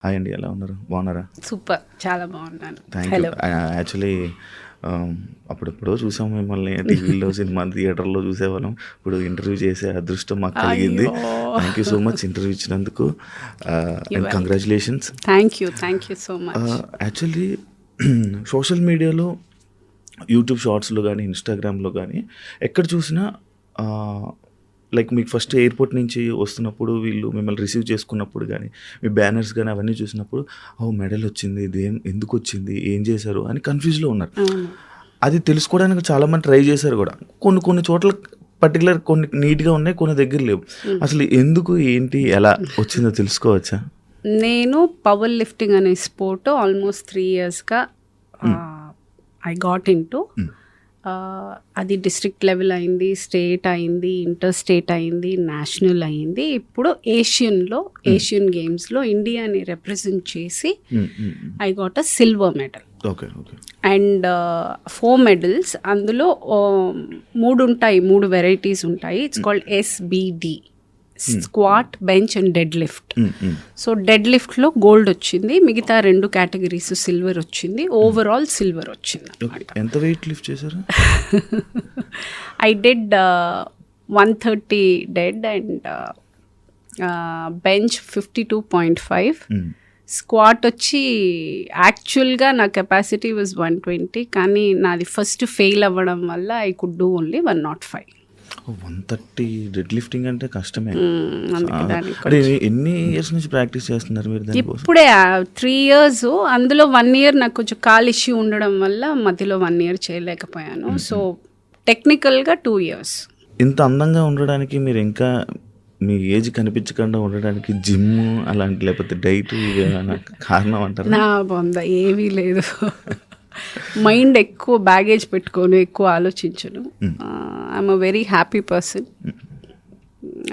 Hi అండి, ఎలా ఉన్నారు? బాగున్నారా? సూపర్, చాలా బాగున్నాను. Thank you. యాక్చువల్లీ అప్పుడెప్పుడో చూసాం మిమ్మల్ని టీవీలో, సినిమా థియేటర్లో చూసేవాళ్ళం. ఇప్పుడు ఇంటర్వ్యూ చేసే అదృష్టం మాకు కలిగింది. Thank you so much interview ఇచ్చినందుకు. And congratulations. Thank you so much. Actually social మీడియాలో, యూట్యూబ్ షార్ట్స్లో కానీ, ఇన్స్టాగ్రామ్లో కానీ ఎక్కడ చూసినా లైక్ మీకు ఫస్ట్ ఎయిర్పోర్ట్ నుంచి వస్తున్నప్పుడు వీళ్ళు మిమ్మల్ని రిసీవ్ చేసుకున్నప్పుడు కానీ, మీ బ్యానర్స్ కానీ అవన్నీ చూసినప్పుడు మెడల్ వచ్చింది, ఇది ఎందుకు వచ్చింది, ఏం చేశారు అని కన్ఫ్యూజ్లో ఉన్నారు. అది తెలుసుకోవడానికి చాలామంది ట్రై చేశారు కూడా. కొన్ని చోట్ల పర్టికులర్ కొన్ని నీట్గా ఉన్నాయి, కొన్ని దగ్గర లేవు. అసలు ఎందుకు, ఏంటి, ఎలా వచ్చిందో తెలుసుకోవచ్చా? నేను పవర్ లిఫ్టింగ్ అనే స్పోర్ట్ ఆల్మోస్ట్ 3 yearsగా ఐ గాట్ ఇంటూ. అది డిస్ట్రిక్ట్ లెవెల్ అయింది, స్టేట్ అయింది, ఇంటర్ స్టేట్ అయింది, నేషనల్ అయింది. ఇప్పుడు ఏషియన్ గేమ్స్లో ఇండియాని రిప్రజెంట్ చేసి I got a silver medal. And 4 medals. అందులో 3 ఉంటాయి, 3 వెరైటీస్ ఉంటాయి. It's called SBD, squat, bench and dead lift. So dead లిఫ్ట్లో గోల్డ్ వచ్చింది, మిగతా 2 కేటగిరీస్ సిల్వర్ వచ్చింది, ఓవరాల్ సిల్వర్ వచ్చింది. ఎంత వెయిట్ లిఫ్ట్ చేశారు? I did 130 dead and bench 52.5. Squat వచ్చి యాక్చువల్గా నా కెపాసిటీ వాజ్ 120, కానీ నాది ఫస్ట్ ఫెయిల్ అవ్వడం వల్ల I could do only 105. 130 dead lifting అంటే కష్టమే. ఎన్ని ఇయర్స్ నుంచి ప్రాక్టీస్ చేస్తున్నారు మీరు దానికోసం? ఇప్పుడే 3 years. అందులో 1 year నాకు కొంచెం కాల్ ఇష్యూ ఉండడం వల్ల మధ్యలో 1 year చేయలేకపోయాను. సో టెక్నికల్గా 2 years. ఇంత అందంగా ఉండడానికి మీరు ఇంకా మీ ఏజ్ కనిపించకుండా ఉండడానికి జిమ్ అలాంటి లేకపోతే డైట్ కారణం అంటారు? నా బొంద ఏమీ లేదు. మైండ్ ఎక్కువ బ్యాగేజ్ పెట్టుకోను, ఎక్కువ ఆలోచించను. I'm a very happy person.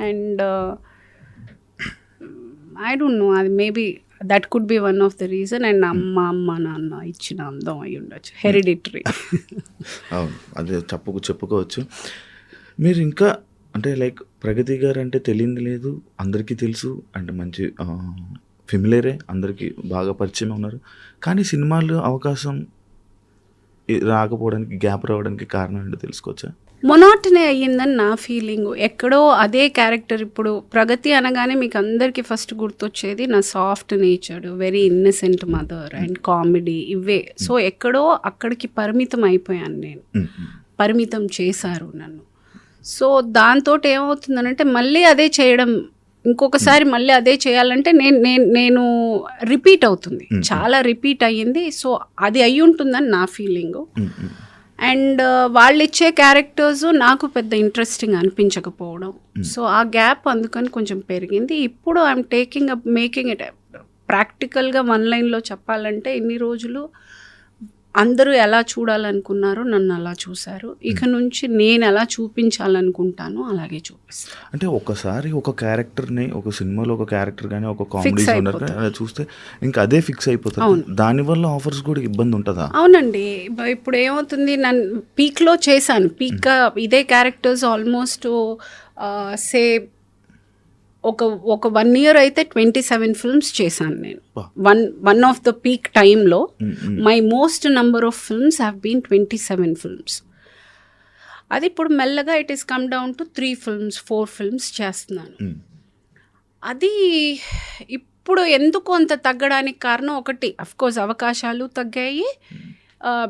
And I don't know, అది maybe that could be one of the reason. And అమ్మ నాన్న ఇచ్చిన అందం అయి ఉండొచ్చు, హెరిడిటరీ. అవును, అదే చెప్పుకోవచ్చు. మీరు ఇంకా అంటే లైక్ ప్రగతి గారు అంటే తెలియదు లేదు, అందరికీ తెలుసు. అంటే మంచి ఫెమిలియరే, అందరికీ బాగా పరిచయం ఉన్నారు. కానీ సినిమాల్లో అవకాశం రాకపోవడానికి, గ్యాప్ రావడానికి కారణం ఏంటో తెలుసుకోవచ్చా? మొనాటనీ అయ్యిందని నా ఫీలింగ్. ఎక్కడో అదే క్యారెక్టర్. ఇప్పుడు ప్రగతి అనగానే మీకు అందరికీ ఫస్ట్ గుర్తొచ్చేది నా soft natured, very innocent mother and comedy, ఇవే. సో ఎక్కడో అక్కడికి పరిమితం అయిపోయాను నేను, పరిమితం చేశారు నన్ను. సో దాంతో ఏమవుతుందనంటే మళ్ళీ అదే చేయడం, ఇంకొకసారి మళ్ళీ అదే చేయాలంటే నేను రిపీట్ అవుతుంది, చాలా రిపీట్ అయ్యింది. సో అది అయి ఉంటుందని నా ఫీలింగు. అండ్ వాళ్ళు ఇచ్చే క్యారెక్టర్స్ నాకు పెద్ద ఇంట్రెస్టింగ్ అనిపించకపోవడం. సో ఆ గ్యాప్ అందుకని కొంచెం పెరిగింది. ఇప్పుడు ఐఎమ్ మేకింగ్ ఇట్ ప్రాక్టికల్గా 1 lineలో చెప్పాలంటే, ఇన్ని రోజులు అందరూ ఎలా చూడాలనుకున్నారో నన్ను అలా చూశారు. ఇక నుంచి నేను ఎలా చూపించాలనుకుంటాను అలాగే చూపిస్తాను. అంటే ఒకసారి ఒక క్యారెక్టర్ని, ఒక సినిమాలో ఒక క్యారెక్టర్ కానీ, ఒక కామెడీ జోనర్ అలా చూస్తే ఇంకా అదే ఫిక్స్ అయిపోతుంది. దానివల్ల ఆఫర్స్ కూడా ఇబ్బంది ఉంటుందా? అవునండి. ఇప్పుడు ఏమవుతుంది, నన్ను పీక్లో చేశాను. పీక్గా ఇదే క్యారెక్టర్స్ ఆల్మోస్ట్ సే ఒక 1 year అయితే 27 films చేశాను నేను. వన్ ఆఫ్ ద పీక్ టైంలో my most number of films have been 27 films. అది ఇప్పుడు మెల్లగా it is come down to 3 films, 4 films చేస్తున్నాను. అది ఇప్పుడు ఎందుకు అంత తగ్గడానికి కారణం ఒకటి, అఫ్కోర్స్ అవకాశాలు తగ్గాయి.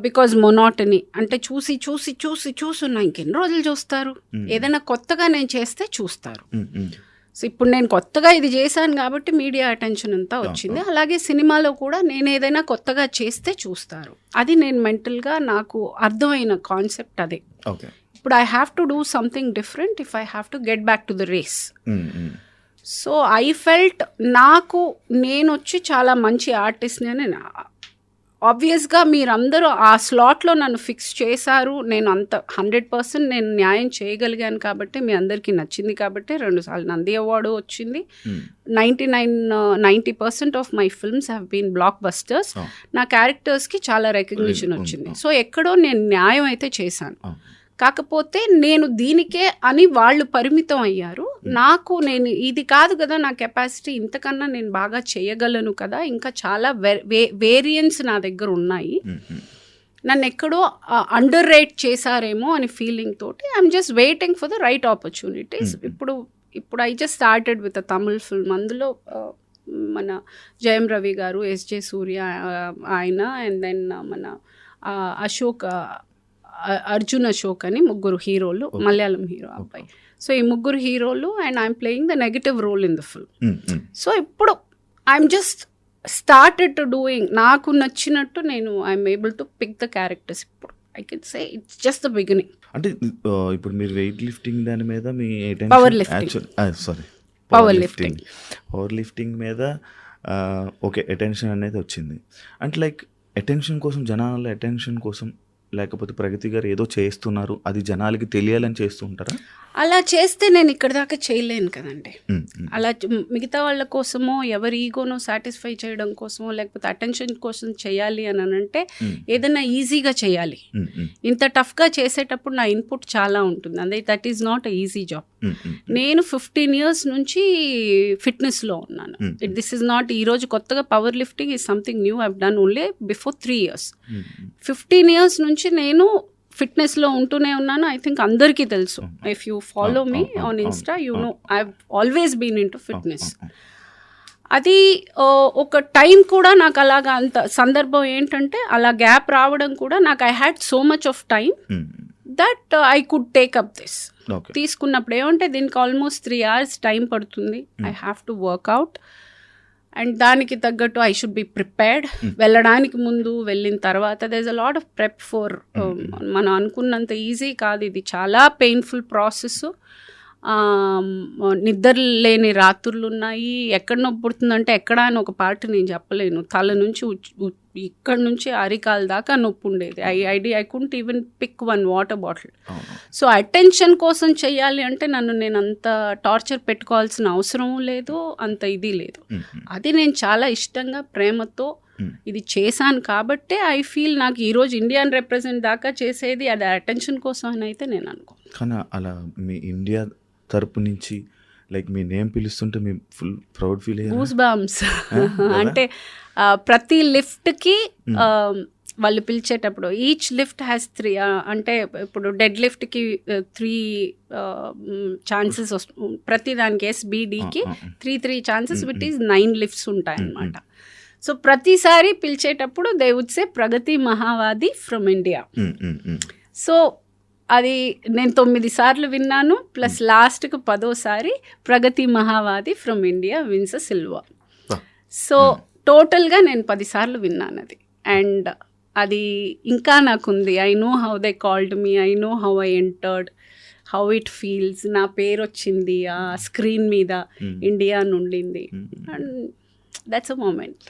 బికాజ్ మొనాటనీ, అంటే చూస్తున్నా ఇంకెన్ని రోజులు చూస్తారు, ఏదైనా కొత్తగా నేను చేస్తే చూస్తారు. సో ఇప్పుడు నేను కొత్తగా ఇది చేశాను కాబట్టి మీడియా అటెన్షన్ అంతా వచ్చింది. అలాగే సినిమాలో కూడా నేను ఏదైనా కొత్తగా చేస్తే చూస్తారు. అది నేను మెంటల్గా నాకు అర్థమైన కాన్సెప్ట్ అదే. ఇప్పుడు I have to do something different if I have to get back to the race. So I felt నేను వచ్చి చాలా మంచి ఆర్టిస్ట్ని అని. ఆబ్వియస్గా మీరందరూ ఆ స్లాట్లో నన్ను ఫిక్స్ చేశారు. నేను అంత 100% నేను న్యాయం చేయగలిగాను కాబట్టి, మీ అందరికీ నచ్చింది కాబట్టి 2 సార్లు నంది అవార్డు వచ్చింది. 90% of my films have been blockbusters. నా క్యారెక్టర్స్కి చాలా రికగ్నిషన్ వచ్చింది. సో ఎక్కడో నేను న్యాయం అయితే చేశాను. కాకపోతే నేను దీనికే అని వాళ్ళు పరిమితం అయ్యారు. నాకు నేను ఇది కాదు కదా నా కెపాసిటీ, ఇంతకన్నా నేను బాగా చేయగలను కదా, ఇంకా చాలా వేరియంట్స్ నా దగ్గర ఉన్నాయి, నన్ను ఎక్కడో అండర్ రేట్ చేశారేమో అని ఫీలింగ్ తోటి I'm just waiting for the right opportunities. ఇప్పుడు I just started with a Tamil film. అందులో మన జయం రవి గారు, ఎస్జే సూర్య ఆయన, అండ్ దెన్ మన అశోక్, అర్జున్ అశోక్ అని ముగ్గురు హీరోలు, మలయాళం హీరో అబ్బాయి. సో ఈ ముగ్గురు హీరోలు and I'm playing the negative role in the film. So ఇప్పుడు I'm just started to doing, నాకు నచ్చినట్టు నేను I'm able to pick the characters. ఇప్పుడు I can say it's just the beginning. అంటే ఇప్పుడు మీరు వెయిట్ లిఫ్టింగ్ దాని మీద మీ పవర్ లిఫ్టింగ్ మీద ఓకే అటెన్షన్ అనేది వచ్చింది. అంటే లైక్ అటెన్షన్ కోసం, జనాల అటెన్షన్ కోసం, లేకపోతే ప్రగతి గారు ఏదో చేస్తున్నారు అది జనాలకి తెలియాలని చేస్తూ ఉంటారా? అలా చేస్తే నేను ఇక్కడ దాకా చేయలేను కదండి. అలా మిగతా వాళ్ళ కోసమో ఎవరి ఈగోనో సాటిస్ఫై చేయడం కోసమో లేకపోతే అటెన్షన్ కోసం చేయాలి అని అంటే ఏదైనా ఈజీగా చేయాలి. ఇంత టఫ్గా చేసేటప్పుడు నా ఇన్పుట్ చాలా ఉంటుంది. అదే that is not a easy job. నేను 15 years నుంచి ఫిట్నెస్లో ఉన్నాను. దిస్ ఈజ్ నాట్ ఈరోజు కొత్తగా power lifting is something new. I've done only before 3 years. 15 years నుంచి నేను ఫిట్నెస్లో ఉంటూనే ఉన్నాను. ఐ థింక్ అందరికీ తెలుసు. If you follow me on Insta you know I have always been into fitness. అది ఒక టైం కూడా నాకు అలాగా, అంత సందర్భం ఏంటంటే అలా గ్యాప్ రావడం కూడా నాకు I had so much of time that I could take up this. తీసుకున్నప్పుడు ఏమంటే దీనికి ఆల్మోస్ట్ 3 hours టైం పడుతుంది. I have to workout and దానికి తగ్గట్టు ఐ షుడ్ బి ప్రిపేర్డ్. వెళ్ళడానికి ముందు, వెళ్ళిన తర్వాత there is a lot of prep for. మనం అనుకున్నంత ఈజీ కాదు ఇది, చాలా పెయిన్ఫుల్ ప్రాసెస్. నిద్ర లేని రాత్రులు ఉన్నాయి. ఎక్కడ నొప్పి పుడుతుందంటే ఎక్కడ అని ఒక పార్ట్ నేను చెప్పలేను. తల నుంచి ఇక్కడ నుంచి అరికాల దాకా నొప్పి ఉండేది. I couldn't even pick 1 water bottle. So attention కోసం చెయ్యాలి అంటే నేను అంత టార్చర్ పెట్టుకోవాల్సిన అవసరం లేదు, అంత ఇది లేదు. అది నేను చాలా ఇష్టంగా, ప్రేమతో ఇది చేశాను కాబట్టే ఐ ఫీల్ నాకు ఈరోజు ఇండియాని రిప్రజెంట్ దాకా చేసేది అది అటెన్షన్ కోసం అని అయితే నేను అనుకోను. కానీ అలా మీ ఇండియా తరపు నుంచి లైక్ మీ నేమ్ పిలుస్తుంటే మీ ఫుల్ ప్రౌడ్ ఫీల్ అయ్యారు? Goose bumps. అంటే ప్రతి లిఫ్ట్కి వాళ్ళు పిలిచేటప్పుడు ఈచ్ లిఫ్ట్ హ్యాస్ 3, అంటే ఇప్పుడు డెడ్ లిఫ్ట్కి 3 ఛాన్సెస్ వస్తుంది. ప్రతి దానికి SBDకి 3 ఛాన్సెస్ విట్ ఈస్ 9 లిఫ్ట్స్ ఉంటాయన్నమాట. సో ప్రతిసారి పిలిచేటప్పుడు they would say Pragati Mahavadi from India. So అది నేను 9 సార్లు విన్నాను, ప్లస్ లాస్ట్కి 10వ Pragati Mahavadi from India wins a silver. So టోటల్గా నేను 10 సార్లు విన్నాను అది. అండ్ అది ఇంకా నాకుంది. I know how they called me, I know how I entered, how it feels. నా పేరు వచ్చింది ఆ స్క్రీన్ మీద, ఇండియా నుండింది. And that's a moment.